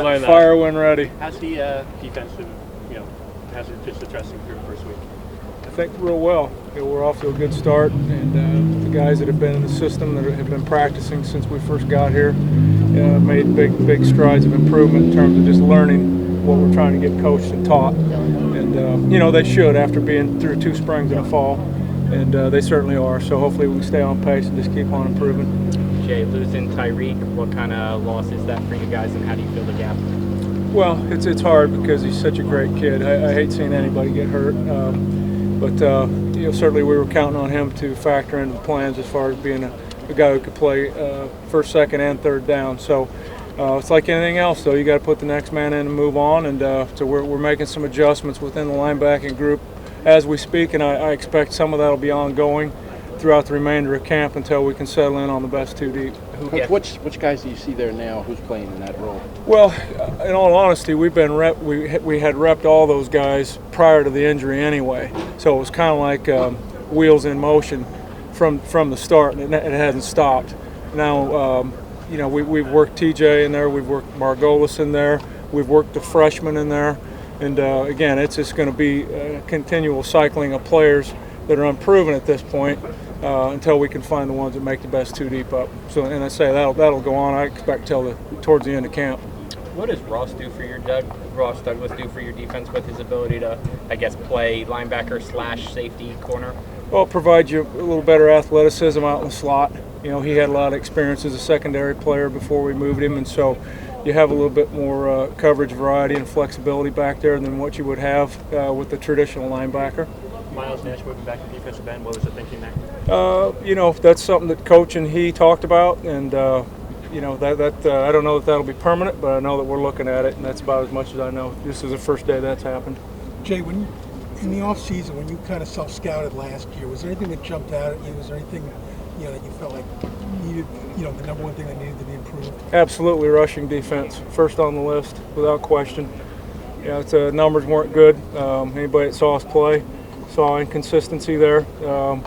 learn that. Fire when ready. How's the defensive, how's it just addressing through the first week? I think real well. We're off to a good start, and the guys that have been in the system that have been practicing since we first got here made big strides of improvement in terms of just learning what we're trying to get coached and taught. And they should after being through 2 springs and a fall, and they certainly are. So hopefully we can stay on pace and just keep on improving. Jay, losing Tyreek, what kind of loss is that for you guys, and how do you feel the gap? Well, it's hard because he's such a great kid. I hate seeing anybody get hurt. But certainly we were counting on him to factor into the plans as far as being a guy who could play first, second, and third down. So it's like anything else, though. You got to put the next man in and move on. And so we're making some adjustments within the linebacking group as we speak, and I expect some of that will be ongoing throughout the remainder of camp until we can settle in on the best 2 deep. Which guys do you see there now? Who's playing in that role? Well, in all honesty, we had repped all those guys prior to the injury anyway, so it was kind of like wheels in motion from the start, and it hasn't stopped. Now, we've worked TJ in there, we've worked Margolis in there, we've worked the freshmen in there, and again, it's just going to be a continual cycling of players that are unproven at this point. Until we can find the ones that make the best 2 deep up. So, and I say that'll go on. I expect towards the end of camp. What does Ross Douglas do for your defense with his ability to, I guess, play linebacker / safety corner? Well, it provides you a little better athleticism out in the slot. He had a lot of experience as a secondary player before we moved him, and so you have a little bit more coverage variety and flexibility back there than what you would have with the traditional linebacker. Miles Nash moving back to defensive end, what was the thinking there? That's something that Coach and he talked about, and I don't know that that'll be permanent, but I know that we're looking at it, and that's about as much as I know. This is the first day that's happened. Jay, when in the off season, when you kind of self-scouted last year, was there anything that jumped out at you? Was there anything that you felt like needed, the number one thing that needed to be improved? Absolutely, rushing defense, first on the list, without question. Numbers weren't good. Anybody that saw us play saw inconsistency there. A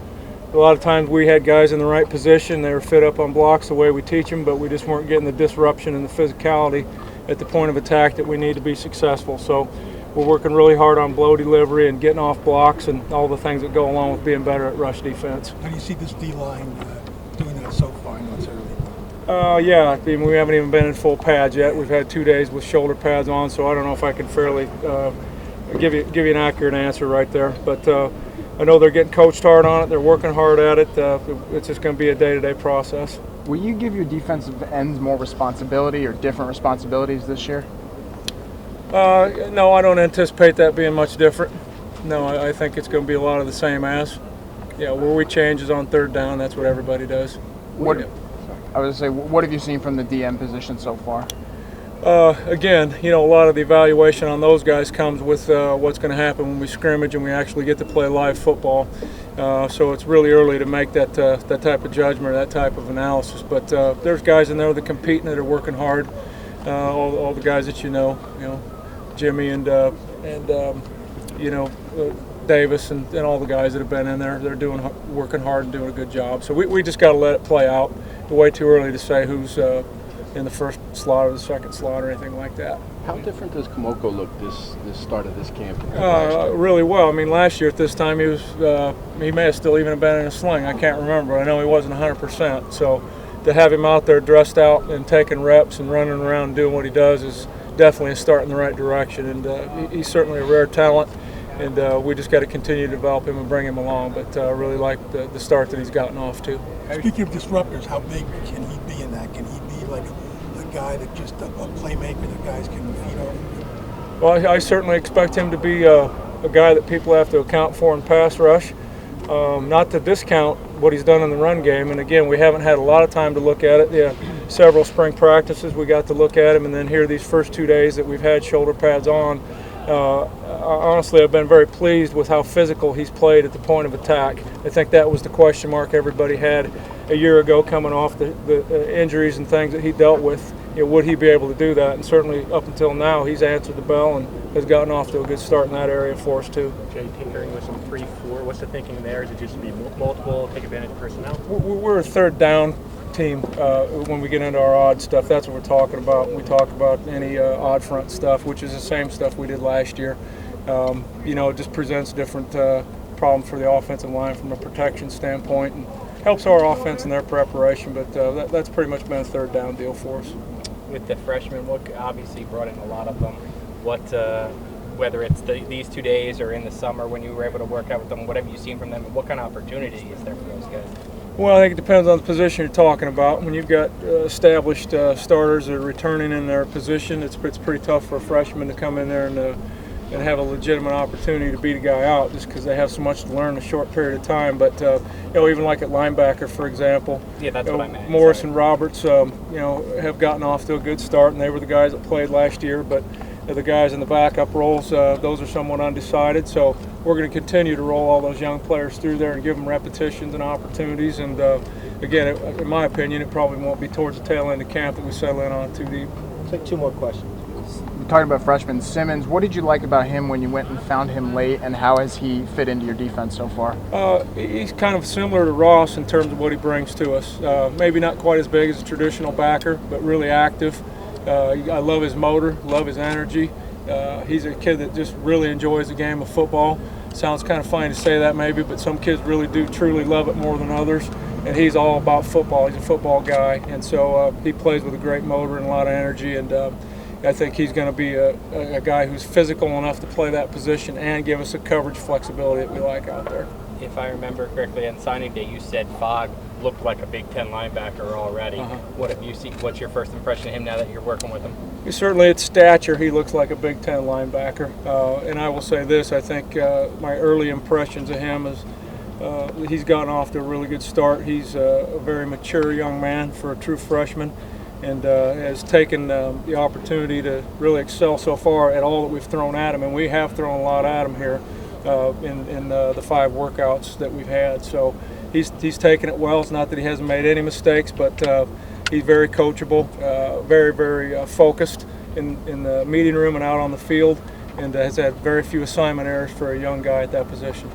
lot of times we had guys in the right position. They were fit up on blocks the way we teach them, but we just weren't getting the disruption and the physicality at the point of attack that we need to be successful. So we're working really hard on blow delivery and getting off blocks and all the things that go along with being better at rush defense. How do you see this D-line doing that so far? I know it's early. We haven't even been in full pads yet. We've had 2 days with shoulder pads on, so I don't know if I can fairly give you an accurate answer right there. But I know they're getting coached hard on it. They're working hard at it. It's just going to be a day-to-day process. Will you give your defensive ends more responsibility or different responsibilities this year? No, I don't anticipate that being much different. No, I think it's going to be a lot of the same as. Where we change is on third down. That's what everybody does. I was going to say, what have you seen from the DM position so far? Again, a lot of the evaluation on those guys comes with what's going to happen when we scrimmage and we actually get to play live football. So it's really early to make that type of judgment or that type of analysis. But there's guys in there that are competing, that are working hard. All the guys that Jimmy and Davis and all the guys that have been in there, they're working hard and doing a good job. So we just got to let it play out. It's way too early to say who's in the first slot or the second slot or anything like that. How different does Kamoko look this start of this camp? Really well. Last year at this time he may have still even been in a sling. I can't remember. I know he wasn't 100%. So to have him out there dressed out and taking reps and running around and doing what he does is definitely a start in the right direction. And he's certainly a rare talent. And we just got to continue to develop him and bring him along. But I really like the start that he's gotten off to. Speaking of disruptors, how big can he be in that? Can he be like a guy that just a playmaker that guys can feed on? Well, I certainly expect him to be a guy that people have to account for in pass rush. Not to discount what he's done in the run game. And again, we haven't had a lot of time to look at it. Several spring practices we got to look at him, and then here these first 2 days that we've had shoulder pads on. Honestly, I've been very pleased with how physical he's played at the point of attack. I think that was the question mark everybody had a year ago coming off the injuries and things that he dealt with. Would he be able to do that? And certainly up until now, he's answered the bell and has gotten off to a good start in that area for us too. Jay, tinkering with some 3-4, what's the thinking there? Is it just to be multiple, take advantage of personnel? We're a third down team when we get into our odd stuff. That's what we're talking about when we talk about any odd front stuff, which is the same stuff we did last year. It just presents different problems for the offensive line from a protection standpoint and helps our offense in their preparation, but that's pretty much been a third down deal for us. With the freshmen, obviously brought in a lot of them. Whether it's these 2 days or in the summer when you were able to work out with them, what have you seen from them, and what kind of opportunity is there for those guys? Well, I think it depends on the position you're talking about. When you've got established starters that are returning in their position, it's pretty tough for a freshman to come in there and have a legitimate opportunity to beat a guy out just because they have so much to learn in a short period of time. But even like at linebacker, for example, yeah, that's what I meant. Morris and Roberts, have gotten off to a good start, and they were the guys that played last year. But the guys in the backup roles, those are somewhat undecided. So we're going to continue to roll all those young players through there and give them repetitions and opportunities. And again, in my opinion, it probably won't be towards the tail end of camp that we settle in on too deep. Take 2 more questions. We're talking about freshman Simmons. What did you like about him when you went and found him late, and how has he fit into your defense so far? He's kind of similar to Ross in terms of what he brings to us. Maybe not quite as big as a traditional backer, but really active. I love his motor, love his energy. He's a kid that just really enjoys the game of football. Sounds kind of funny to say that maybe, but some kids really do truly love it more than others. And he's all about football. He's a football guy, and so he plays with a great motor and a lot of energy. And I think he's going to be a guy who's physical enough to play that position and give us the coverage flexibility that we like out there. If I remember correctly, on signing day, you said Fogg looked like a Big Ten linebacker already. What have you seen? What's your first impression of him now that you're working with him? Certainly, at stature, he looks like a Big Ten linebacker. And I will say this: I think my early impressions of him is he's gotten off to a really good start. He's a very mature young man for a true freshman, and has taken the opportunity to really excel so far at all that we've thrown at him. And we have thrown a lot at him here in the 5 workouts that we've had. So he's taken it well. It's not that he hasn't made any mistakes, but he's very coachable, very, very focused in the meeting room and out on the field, and has had very few assignment errors for a young guy at that position.